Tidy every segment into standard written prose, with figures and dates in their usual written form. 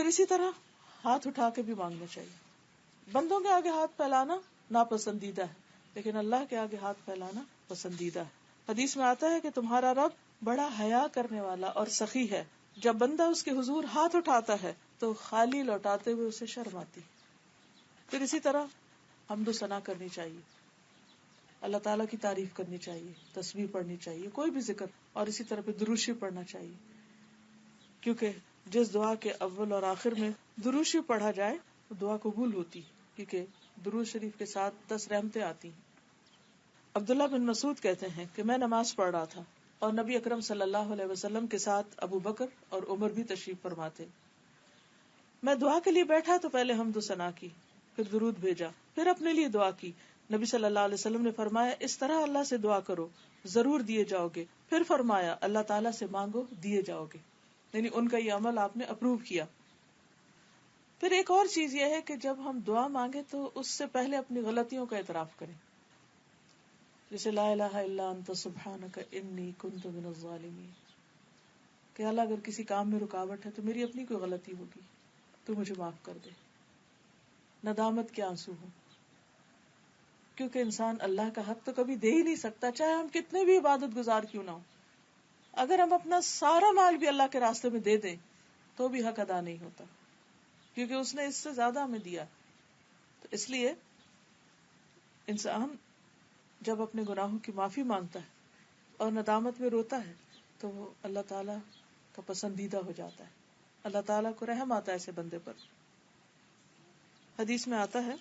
پھر اسی طرح ہاتھ اٹھا کے بھی مانگنا چاہیے. بندوں کے آگے ہاتھ پھیلانا ناپسندیدہ ہے, لیکن اللہ کے آگے ہاتھ پھیلانا پسندیدہ ہے. حدیث میں آتا ہے کہ تمہارا رب بڑا حیا کرنے والا اور سخی ہے. جب بندہ اس کے حضور ہاتھ اٹھاتا ہے تو خالی لوٹاتے ہوئے اسے شرم آتی. پھر اسی طرح حمد و ثنا کرنی چاہیے, اللہ تعالیٰ کی تعریف کرنی چاہیے, تسبیح پڑھنی چاہیے, کوئی بھی ذکر, اور اسی طرح پہ درود شریف پڑھنا چاہیے, کیونکہ جس دعا کے اول اور آخر میں درود شریف پڑھا جائے وہ دعا قبول ہوتی, کیونکہ درود شریف کے ساتھ 10 رحمتیں آتی ہیں. عبداللہ بن مسعود کہتے ہیں کہ میں نماز پڑھ رہا تھا اور نبی اکرم صلی اللہ علیہ وسلم کے ساتھ ابو بکر اور عمر بھی تشریف فرما تھے. میں دعا کے لیے بیٹھا تو پہلے حمد و ثنا کی, پھر درود بھیجا, پھر اپنے لیے دعا کی. نبی صلی اللہ علیہ وسلم نے فرمایا اس طرح اللہ سے دعا کرو ضرور دیے جاؤ گے. پھر فرمایا اللہ تعالیٰ سے مانگو دیے جاؤ گے, یعنی ان کا یہ عمل آپ نے اپروو کیا. پھر ایک اور چیز یہ ہے کہ جب ہم دعا مانگے تو اس سے پہلے اپنی غلطیوں کا اعتراف کریں, جیسے لا الہ الا انت سبحانک انی کنت من الظالمین, کہ اللہ اگر کسی کام میں رکاوٹ ہے تو میری اپنی کوئی غلطی ہوگی, تو مجھے معاف کر دے. ندامت کے آنسو ہوں, کیونکہ انسان اللہ کا حق تو کبھی دے ہی نہیں سکتا, چاہے ہم کتنے بھی عبادت گزار کیوں نہ ہوں. اگر ہم اپنا سارا مال بھی اللہ کے راستے میں دے دیں تو بھی حق ادا نہیں ہوتا, کیونکہ اس نے اس سے زیادہ ہمیں دیا. تو اس لیے انسان جب اپنے گناہوں کی معافی مانگتا ہے اور ندامت میں روتا ہے تو وہ اللہ تعالیٰ کا پسندیدہ ہو جاتا ہے, اللہ تعالیٰ کو رحم آتا ہے ایسے بندے پر. حدیث میں آتا ہے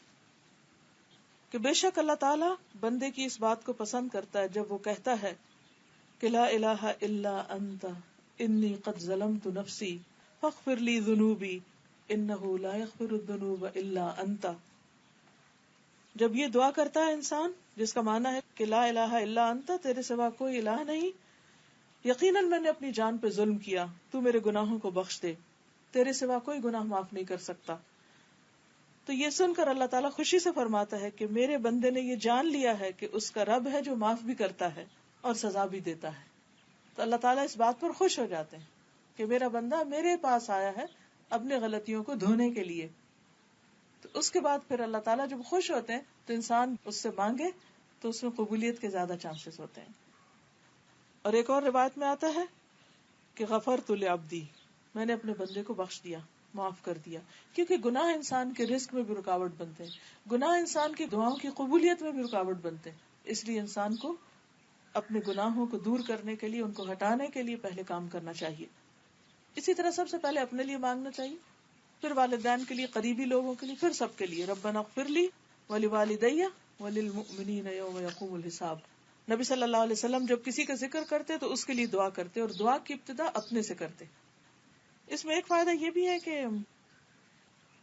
کہ بے شک اللہ تعالیٰ بندے کی اس بات کو پسند کرتا ہے جب وہ کہتا ہے کہ لا الہ الا انت انی قد ظلمت نفسی فاغفر لی ذنوبی انہ لا یغفر الذنوب الا انت. جب یہ دعا کرتا ہے انسان, جس کا معنی ہے کہ لا الہ الا انت, تیرے سوا کوئی الہ نہیں, یقیناً میں نے اپنی جان پہ ظلم کیا, تو میرے گناہوں کو بخش دے, تیرے سوا کوئی گناہ معاف نہیں کر سکتا. تو یہ سن کر اللہ تعالیٰ خوشی سے فرماتا ہے کہ میرے بندے نے یہ جان لیا ہے کہ اس کا رب ہے جو معاف بھی کرتا ہے اور سزا بھی دیتا ہے. تو اللہ تعالیٰ اس بات پر خوش ہو جاتے ہیں کہ میرا بندہ میرے پاس آیا ہے اپنے غلطیوں کو دھونے کے لیے. تو اس کے بعد پھر اللہ تعالیٰ جب خوش ہوتے ہیں تو انسان اس سے مانگے تو اس میں قبولیت کے زیادہ چانسز ہوتے ہیں. اور ایک اور روایت میں آتا ہے کہ غفرت لعبدی, میں نے اپنے بندے کو بخش دیا, معاف کر دیا. کیونکہ گناہ انسان کے رزق میں بھی رکاوٹ بنتے ہیں, گناہ انسان کی دعاؤں کی قبولیت میں بھی رکاوٹ بنتے ہیں. اس لیے انسان کو اپنے گناہوں کو دور کرنے کے لیے, ان کو ہٹانے کے لیے پہلے کام کرنا چاہیے. اسی طرح سب سے پہلے اپنے لیے مانگنا چاہیے, پھر والدین کے لیے, قریبی لوگوں کے لیے, پھر سب کے لیے. ربنا اغفر لی ولوالدی وللمؤمنین یوم یقوم الحساب. نبی صلی اللہ علیہ وسلم جب کسی کا ذکر کرتے تو اس کے لیے دعا کرتے, اور دعا کی ابتدا اپنے سے کرتے. اس میں ایک فائدہ یہ بھی ہے کہ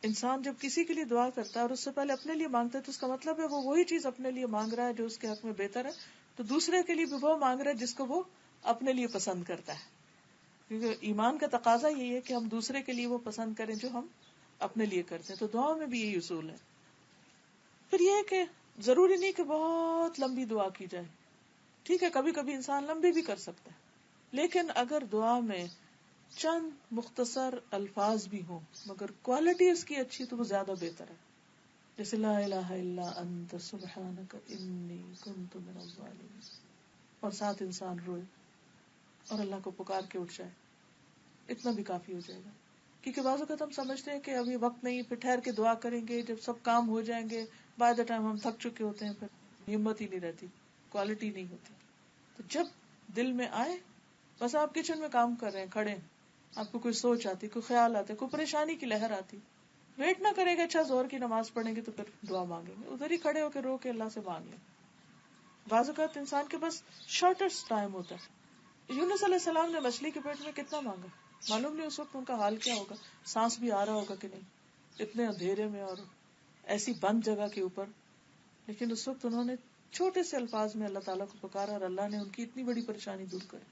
انسان جب کسی کے لیے دعا کرتا ہے اور اس سے پہلے اپنے لیے مانگتا ہے تو اس کا مطلب ہے وہ وہی چیز اپنے لیے مانگ رہا ہے جو اس کے حق میں بہتر ہے, تو دوسرے کے لیے بھی وہ مانگ رہا ہے جس کو وہ اپنے لیے پسند کرتا ہے. کیونکہ ایمان کا تقاضا یہی ہے کہ ہم دوسرے کے لیے وہ پسند کریں جو ہم اپنے لیے کرتے ہیں. تو دعاؤں میں بھی یہی اصول ہے. پھر یہ ہے کہ ضروری نہیں کہ بہت لمبی دعا کی جائے, ٹھیک ہے کبھی کبھی انسان لمبی بھی کر سکتا ہے, لیکن اگر دعا میں چند مختصر الفاظ بھی ہوں مگر کوالٹی اس کی اچھی تو وہ زیادہ بہتر ہے. جیسے لا الہ الا انت سبحانک انی کنت من الظالمین, اور ساتھ انسان روئے اور اللہ کو پکار کے اٹھ جائے, اتنا بھی کافی ہو جائے گا. کیونکہ بعض اوقات ہم سمجھتے ہیں کہ ابھی وقت نہیں, پھر ٹھہر کے دعا کریں گے, جب سب کام ہو جائیں گے, بائی دا ٹائم ہم تھک چکے ہوتے ہیں, پھر ہمت ہی نہیں رہتی, کوالٹی نہیں ہوتی. تو جب دل میں آئے, بس آپ کچن میں کام کر رہے ہیں, کھڑے ہیں, آپ کو کوئی سوچ آتی, کوئی خیال آتے, کوئی پریشانی کی لہر آتی, ویٹ نہ کرے گا اچھا زور کی نماز پڑھیں گے تو پھر دعا مانگیں گے, ادھر ہی کھڑے ہو کے رو کے اللہ سے مانگ لیں. بعض اوقات انسان کے پاس شارٹیسٹ ٹائم ہوتا ہے. یونس علیہ السلام نے مچھلی کے پیٹ میں کتنا مانگا, معلوم نہیں اس وقت ان کا حال کیا ہوگا, سانس بھی آ رہا ہوگا کہ نہیں, اتنے اندھیرے میں اور ایسی بند جگہ کے اوپر, لیکن اس وقت انہوں نے چھوٹے سے الفاظ میں اللہ تعالیٰ کو پکارا اور اللہ نے ان کی اتنی بڑی پریشانی دور کری.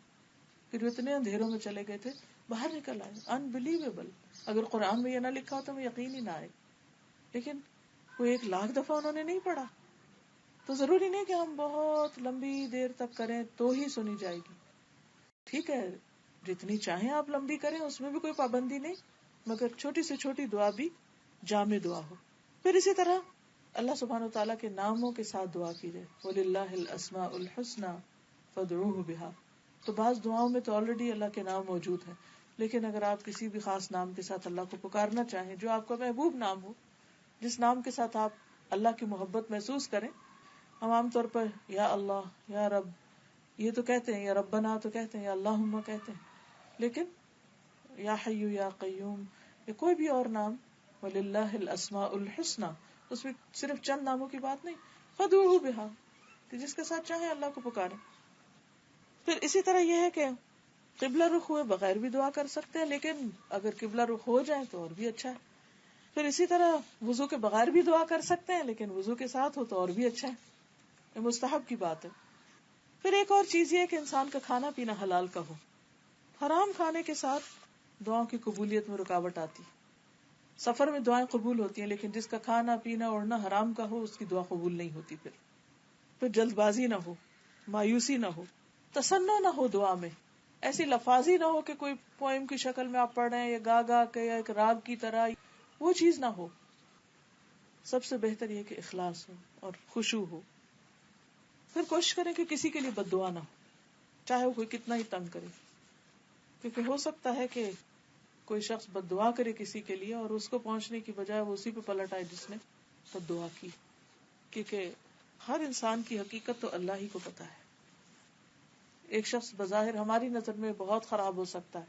پھر وہ اتنے اندھیروں میں چلے گئے تھے, باہر نکل آئے. انبلیویبل, اگر قرآن میں یہ نہ لکھا ہوتا میں یقین ہی نہ آئے, لیکن کوئی 1,00,000 دفعہ انہوں نے نہیں پڑھا. تو ضروری نہیں کہ ہم بہت لمبی دیر تک کریں تو ہی سنی جائے گی. ٹھیک ہے جتنی چاہیں آپ لمبی کریں, اس میں بھی کوئی پابندی نہیں, مگر چھوٹی سے چھوٹی دعا بھی جامع دعا ہو. پھر اسی طرح اللہ سبحانہ و تعالیٰ کے ناموں کے ساتھ دعا کی جائے. وَلِلَّهِ الْأَسْمَاءُ الْحُسْنَى فَادْعُوهُ بِهَا. تو بعض دعاؤں میں تو آلریڈی اللہ کے نام موجود ہیں، لیکن اگر آپ کسی بھی خاص نام کے ساتھ اللہ کو پکارنا چاہیں جو آپ کا محبوب نام ہو، جس نام کے ساتھ آپ اللہ کی محبت محسوس کریں. ہم عام طور پر یا اللہ، یا رب یہ تو کہتے ہیں، یا ربنا تو کہتے ہیں، یا اللہم کہتے ہیں، لیکن یا حی یا قیوم یا کوئی بھی اور نام، وَلِلَّهِ الْأَسْمَاءُ الْحُسْنَى، اس میں صرف چند ناموں کی بات نہیں، فَادْعُوهُ بِهَا، کہ جس کے ساتھ چاہیں اللہ کو پکاریں. پھر اسی طرح یہ ہے کہ قبلہ رخ ہوئے بغیر بھی دعا کر سکتے ہیں، لیکن اگر قبلہ رخ ہو جائے تو اور بھی اچھا ہے. پھر اسی طرح وضو کے بغیر بھی دعا کر سکتے ہیں، لیکن وضو کے ساتھ ہو تو اور بھی اچھا ہے، یہ مستحب کی بات ہے. پھر ایک اور چیز یہ ہے کہ انسان کا کھانا پینا حلال کا ہو. حرام کھانے کے ساتھ دعاؤں کی قبولیت میں رکاوٹ آتی. سفر میں دعائیں قبول ہوتی ہیں، لیکن جس کا کھانا پینا اوڑھنا حرام کا ہو اس کی دعا قبول نہیں ہوتی. پھر جلد بازی نہ ہو، مایوسی نہ ہو، تصنع نہ ہو دعا میں. ایسی لفاظی نہ ہو کہ کوئی پوئم کی شکل میں آپ پڑھ رہے ہیں یا گا گا کے یا ایک راگ کی طرح، وہ چیز نہ ہو. سب سے بہتر یہ کہ اخلاص ہو اور خشوع ہو. پھر کوشش کریں کہ کسی کے لیے بد دعا نہ ہو، چاہے وہ کوئی کتنا ہی تنگ کرے، کیونکہ ہو سکتا ہے کہ کوئی شخص بد دعا کرے کسی کے لیے اور اس کو پہنچنے کی بجائے وہ اسی پہ پلٹ آئے جس نے بد دعا کی. کیونکہ ہر انسان کی حقیقت تو اللہ ہی کو پتا ہے. ایک شخص بظاہر ہماری نظر میں بہت خراب ہو سکتا ہے،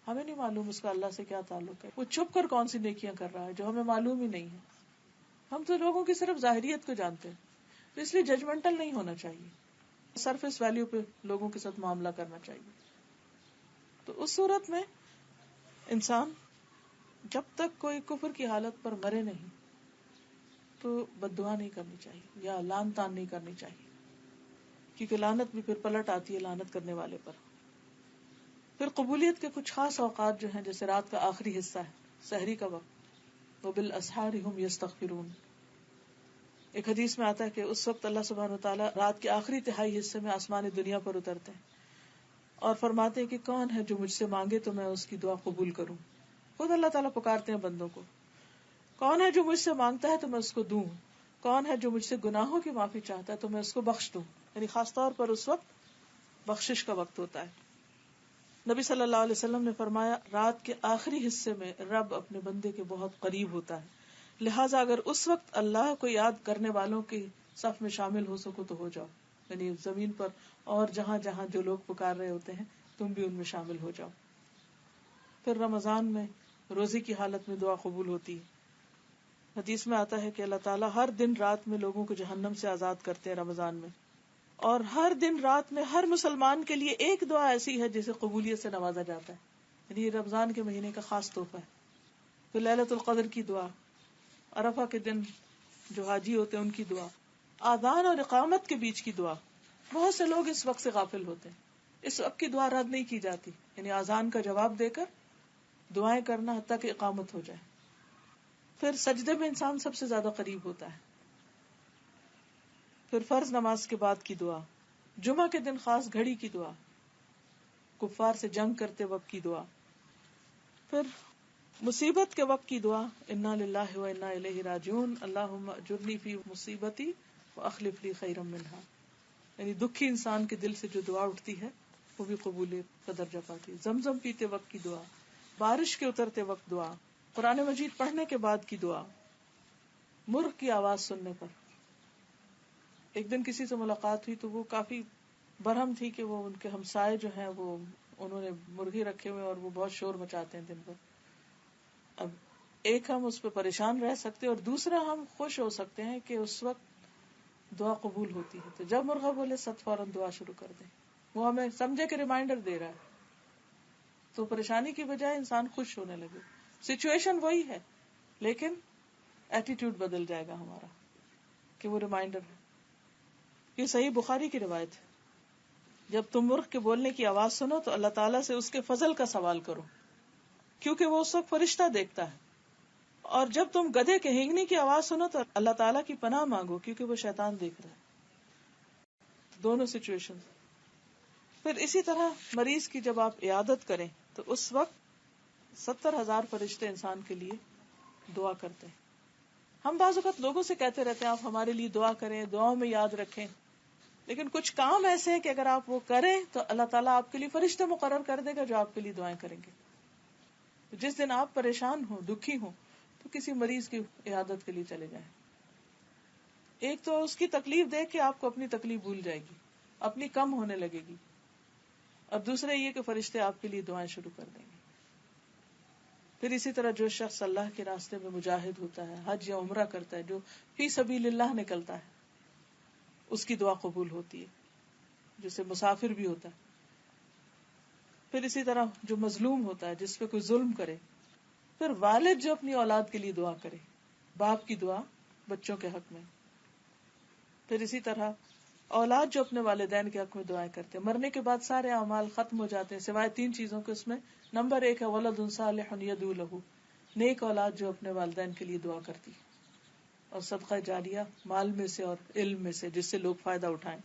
ہمیں نہیں معلوم اس کا اللہ سے کیا تعلق ہے، وہ چھپ کر کون سی نیکیاں کر رہا ہے جو ہمیں معلوم ہی نہیں ہے. ہم تو لوگوں کی صرف ظاہریت کو جانتے ہیں، تو اس لیے ججمنٹل نہیں ہونا چاہیے، سرفیس ویلیو پہ لوگوں کے ساتھ معاملہ کرنا چاہیے. تو اس صورت میں انسان جب تک کوئی کفر کی حالت پر مرے نہیں تو بد دعا نہیں کرنی چاہیے یا لعن طعن نہیں کرنی چاہیے، کیونکہ لعنت بھی پھر پلٹ آتی ہے لعنت کرنے والے پر. پھر قبولیت کے کچھ خاص اوقات جو ہیں، جیسے رات کا آخری حصہ ہے، سحری کا وقت، وَبِالْأَسْحَارِ هُمْ يَسْتَغْفِرُونَ. ایک حدیث میں آتا ہے کہ اس وقت اللہ سبحانہ وتعالیٰ رات کے آخری تہائی حصے میں آسمان دنیا پر اترتے ہیں اور فرماتے ہیں کہ کون ہے جو مجھ سے مانگے تو میں اس کی دعا قبول کروں. خود اللہ تعالیٰ پکارتے ہیں بندوں کو، کون ہے جو مجھ سے مانگتا ہے تو میں اس کو دوں، کون ہے جو مجھ سے گناہوں کی معافی چاہتا ہے تو میں اس کو بخش دوں. یعنی خاص طور پر اس وقت بخشش کا وقت ہوتا ہے. نبی صلی اللہ علیہ وسلم نے فرمایا رات کے آخری حصے میں رب اپنے بندے کے بہت قریب ہوتا ہے، لہٰذا اگر اس وقت اللہ کو یاد کرنے والوں کی صف میں شامل ہو سکو تو ہو جاؤ. یعنی زمین پر اور جہاں جہاں جو لوگ پکار رہے ہوتے ہیں تم بھی ان میں شامل ہو جاؤ. پھر رمضان میں روزے کی حالت میں دعا قبول ہوتی ہے. حدیث میں آتا ہے کہ اللہ تعالیٰ ہر دن رات میں لوگوں کو جہنم سے آزاد کرتے ہیں رمضان میں، اور ہر دن رات میں ہر مسلمان کے لیے ایک دعا ایسی ہے جسے قبولیت سے نوازا جاتا ہے. یعنی یہ رمضان کے مہینے کا خاص تحفہ ہے. پھر لیلۃ القدر کی دعا، عرفہ کے دن جو حاجی ہوتے ہیں ان کی دعا، آذان اور اقامت کے بیچ کی دعا. بہت سے لوگ اس وقت سے غافل ہوتے ہیں، اس وقت کی دعا رد نہیں کی جاتی. یعنی آذان کا جواب دے کر دعائیں کرنا حتیٰ کہ اقامت ہو جائے. پھر سجدے میں انسان سب سے زیادہ قریب ہوتا ہے. پھر فرض نماز کے بعد کی دعا، جمعہ کے دن خاص گھڑی کی دعا، کفار سے جنگ کرتے وقت کی دعا. پھر مصیبت کے وقت کی دعا، انا للہ و انا الیہ راجعون، اللہم اجرنی فی مصیبتی واخلف لی خیرا منہا. یعنی دکھی انسان کے دل سے جو دعا اٹھتی ہے وہ بھی قبولیت کا درجہ پاتی ہے. زمزم پیتے وقت کی دعا، بارش کے اترتے وقت دعا، قرآن مجید پڑھنے کے بعد کی دعا، مرغ کی آواز سننے پر. ایک دن کسی سے ملاقات ہوئی تو وہ کافی برہم تھی کہ وہ ان کے ہمسائے جو ہیں وہ انہوں نے مرغی رکھے ہوئے اور وہ بہت شور مچاتے ہیں دن بھر. اب ایک ہم اس پہ پریشان رہ سکتے اور دوسرا ہم خوش ہو سکتے ہیں کہ اس وقت دعا قبول ہوتی ہے. تو جب مرغا بولے ست فوراً دعا شروع کر دیں، وہ ہمیں سمجھے کہ ریمائنڈر دے رہا ہے. تو پریشانی کی بجائے انسان خوش ہونے لگے. سچویشن وہی ہے لیکن ایٹیٹیوڈ بدل جائے گا ہمارا کہ وہ ریمائنڈر ہے. یہ صحیح بخاری کی روایت ہے، جب تم مرغ کے بولنے کی آواز سنو تو اللہ تعالیٰ سے اس کے فضل کا سوال کرو کیونکہ وہ اس وقت فرشتہ دیکھتا ہے. اور جب تم گدھے کے ہینگنے کی آواز سنو تو اللہ تعالیٰ کی پناہ مانگو کیونکہ وہ شیطان دیکھ رہا ہے. دونوں سچویشن. پھر اسی طرح مریض کی جب آپ عیادت کریں تو اس وقت 70,000 فرشتے انسان کے لیے دعا کرتے ہیں. ہم بعض اوقات لوگوں سے کہتے رہتے ہیں آپ ہمارے لیے دعا کریں, دعاؤں میں یاد رکھیں, لیکن کچھ کام ایسے ہیں کہ اگر آپ وہ کریں تو اللہ تعالیٰ آپ کے لیے فرشتے مقرر کر دے گا جو آپ کے لیے دعائیں کریں گے. جس دن آپ پریشان ہوں, دکھی ہوں, تو کسی مریض کی عیادت کے لیے چلے جائیں. ایک تو اس کی تکلیف دیکھ کے آپ کو اپنی تکلیف بھول جائے گی, اپنی کم ہونے لگے گی, اور دوسرا یہ کہ فرشتے آپ کے لیے دعائیں شروع کر دیں گے. پھر اسی طرح جو شخص اللہ کے راستے میں مجاہد ہوتا ہے, حج یا عمرہ کرتا ہے, جو فی سبیل اللہ نکلتا ہے, اس کی دعا قبول ہوتی ہے, جسے مسافر بھی ہوتا ہے. پھر اسی طرح جو مظلوم ہوتا ہے, جس پہ کوئی ظلم کرے. پھر والد جو اپنی اولاد کے لیے دعا کرے, باپ کی دعا بچوں کے حق میں. پھر اسی طرح اولاد جو اپنے والدین کے حق میں دعائیں کرتے ہیں. مرنے کے بعد سارے اعمال ختم ہو جاتے ہیں سوائے 3 چیزوں کے. اس میں نمبر 1 ہے ولد صالح یدعو لہ, نیک اولاد جو اپنے والدین کے لیے دعا کرتی, اور صدقہ جاریہ مال میں سے اور علم میں سے جس سے لوگ فائدہ اٹھائیں.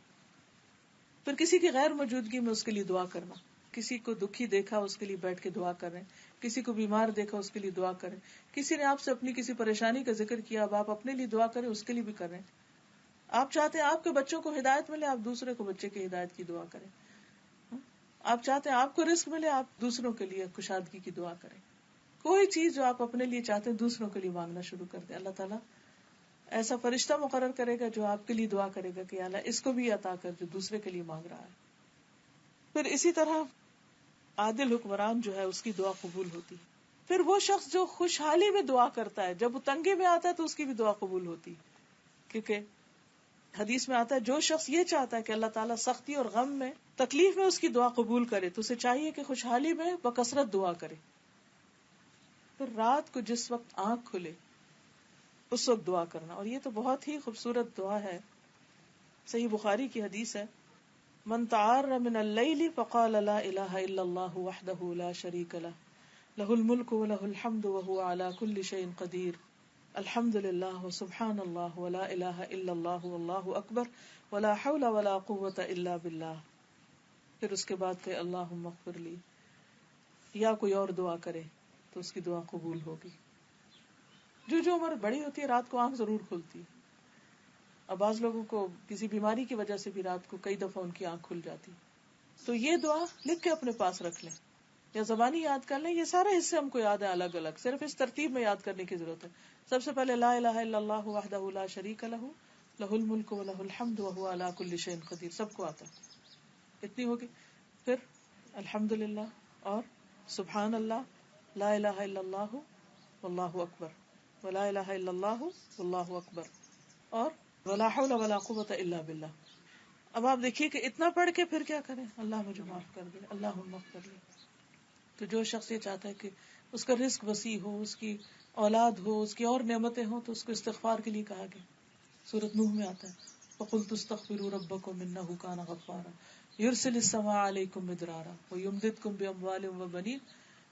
پھر کسی کی غیر موجودگی میں اس کے لیے دعا کرنا, کسی کو دکھی دیکھا اس کے لیے بیٹھ کے دعا کریں, کسی کو بیمار دیکھا اس کے لیے دعا کریں, کسی نے آپ سے اپنی کسی پریشانی کا ذکر کیا, اب آپ اپنے لیے دعا کریں, اس کے لیے بھی کریں. آپ چاہتے ہیں آپ کے بچوں کو ہدایت ملے, آپ دوسرے کو بچے کی ہدایت کی دعا کریں. آپ چاہتے ہیں آپ کو رزق ملے, آپ دوسروں کے لیے کشادگی کی دعا کریں. کوئی چیز جو آپ اپنے لیے چاہتے ہیں دوسروں کے لیے مانگنا شروع کر دیں. اللہ تعالیٰ ایسا فرشتہ مقرر کرے گا جو آپ کے لیے دعا کرے گا کہ اللہ اس کو بھی عطا کر جو دوسرے کے لیے مانگ رہا ہے. پھر اسی طرح عادل حکمران جو ہے اس کی دعا قبول ہوتی. پھر وہ شخص جو خوشحالی میں دعا کرتا ہے, جب وہ تنگی میں آتا ہے تو اس کی بھی دعا قبول ہوتی, کیونکہ حدیث میں آتا ہے جو شخص یہ چاہتا ہے کہ اللہ تعالیٰ سختی اور غم میں, تکلیف میں اس کی دعا قبول کرے, تو اسے چاہیے کہ خوشحالی میں بکثرت دعا کرے. پھر رات کو جس وقت آنکھ کھلے اس وقت دعا کرنا, اور یہ تو بہت ہی خوبصورت دعا ہے. صحیح بخاری کی حدیث ہے, من تعار من اللیل فقال لا الہ الا اللہ وحدہ لا شریک لہ لہ الملک ولہ الحمد وہو علی کل شیء قدیر الحمد للہ وسبحان اللہ ولا الہ الا اللہ واللہ اکبر ولا حول ولا قوة الا باللہ. پھر اس کے بعد کہ اللہم اغفر لی, یا کوئی اور دعا کرے تو اس کی دعا قبول ہوگی. جو عمر بڑی ہوتی ہے رات کو آنکھ ضرور کھلتی. اب بعض لوگوں کو کسی بیماری کی وجہ سے بھی رات کو کئی دفعہ ان کی آنکھ کھل جاتی, تو یہ دعا لکھ کے اپنے پاس رکھ لیں یا زبانی یاد کر لیں. یہ سارے حصے ہم کو یاد ہیں الگ الگ, صرف اس ترتیب میں یاد کرنے کی ضرورت ہے. سب سے پہلے لا الہ الا اللہ وحدہ لا شریک لہ لہ الملک ولہ الحمد وہو علی کل شیء قدیر, سب کو آتا ہے, اتنی ہوگی. پھر الحمد للہ اور سبحان اللہ, لا الہ الا اللہ واللہ اکبر ولا الہ الا اللہ واللہ اکبر, اور ولا حول ولا قوة الا باللہ. اب آپ دیکھیے کہ اتنا پڑھ کے پھر کیا کریں, اللہ مجھے معاف کر دے, اللہم اغفر لی. تو جو شخص یہ چاہتا ہے کہ اس کا رزق وسیع ہو, اس کی اولاد ہو, اس کی اور نعمتیں ہوں, تو اس کو استغفار کے لیے کہا گیا. سورۃ نوح میں آتا ہے فَقُلْتُ اسْتَغْفِرُوا رَبَّكُمْ إِنَّهُ كَانَ غَفَّارًا يُرْسِلِ السَّمَاءَ عَلَيْكُمْ مِدْرَارًا وَيُمْدِدْكُمْ بِأَمْوَالٍ وَبَنِينَ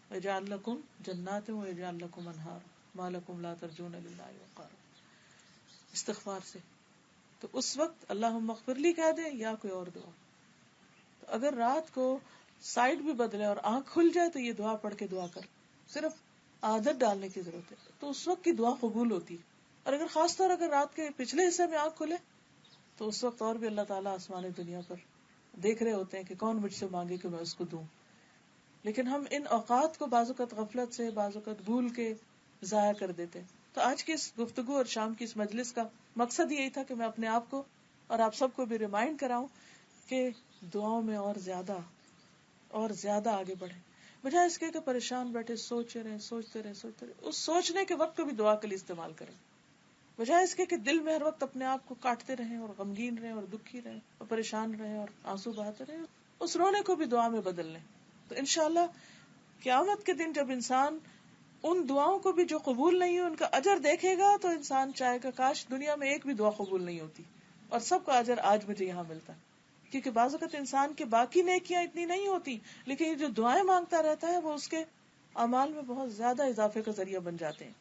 وَيَجْعَلْ لَكُمْ جَنَّاتٍ وَيَجْعَلْ لَكُمْ أَنْهَارًا مَا لَكُمْ لَا تَرْجُونَ لِلَّهِ وَقَارًا. استغفار سے تو اس وقت اللہم اغفر لی کہہ دیں یا کوئی اور دعا. تو اگر رات کو سائڈ بھی بدلے اور آنکھ کھل جائے تو یہ دعا پڑھ کے دعا کر, صرف عادت ڈالنے کی ضرورت ہے, تو اس وقت کی دعا قبول ہوتی. اور اگر خاص طور اگر رات کے پچھلے حصے میں آنکھ کھلے تو اس وقت اور بھی اللہ تعالیٰ آسمان دنیا پر دیکھ رہے ہوتے ہیں کہ کون مجھ سے مانگے کہ میں اس کو دوں. لیکن ہم ان اوقات کو بعض اوقات غفلت سے, بعض اوقات بھول کے ضائع کر دیتے. تو آج کی اس گفتگو اور شام کی اس مجلس کا مقصد یہی تھا کہ میں اپنے آپ کو اور آپ سب کو بھی ریمائنڈ کراؤں کہ دعاؤں میں اور زیادہ آگے بڑھیں, بجائے اس کے کہ پریشان بیٹھے سوچتے رہے. اس سوچنے کے وقت کو بھی دعا کے لیے استعمال کریں, بجائے اس کے کہ دل میں ہر وقت اپنے آپ کو کاٹتے رہیں اور غمگین رہیں اور دکھی رہیں اور پریشان رہیں اور آنسو بہاتے رہیں. اس رونے کو بھی دعا میں بدل لیں. تو انشاءاللہ قیامت کے دن جب انسان ان دعاؤں کو بھی جو قبول نہیں ہوئی ان کا اجر دیکھے گا تو انسان چاہے گا کاش دنیا میں ایک بھی دعا قبول نہیں ہوتی اور سب کا اجر آج مجھے یہاں ملتا. کیونکہ بعض اوقات انسان کے باقی نیکیاں اتنی نہیں ہوتی, لیکن یہ جو دعائیں مانگتا رہتا ہے وہ اس کے اعمال میں بہت زیادہ اضافے کا ذریعہ بن جاتے ہیں.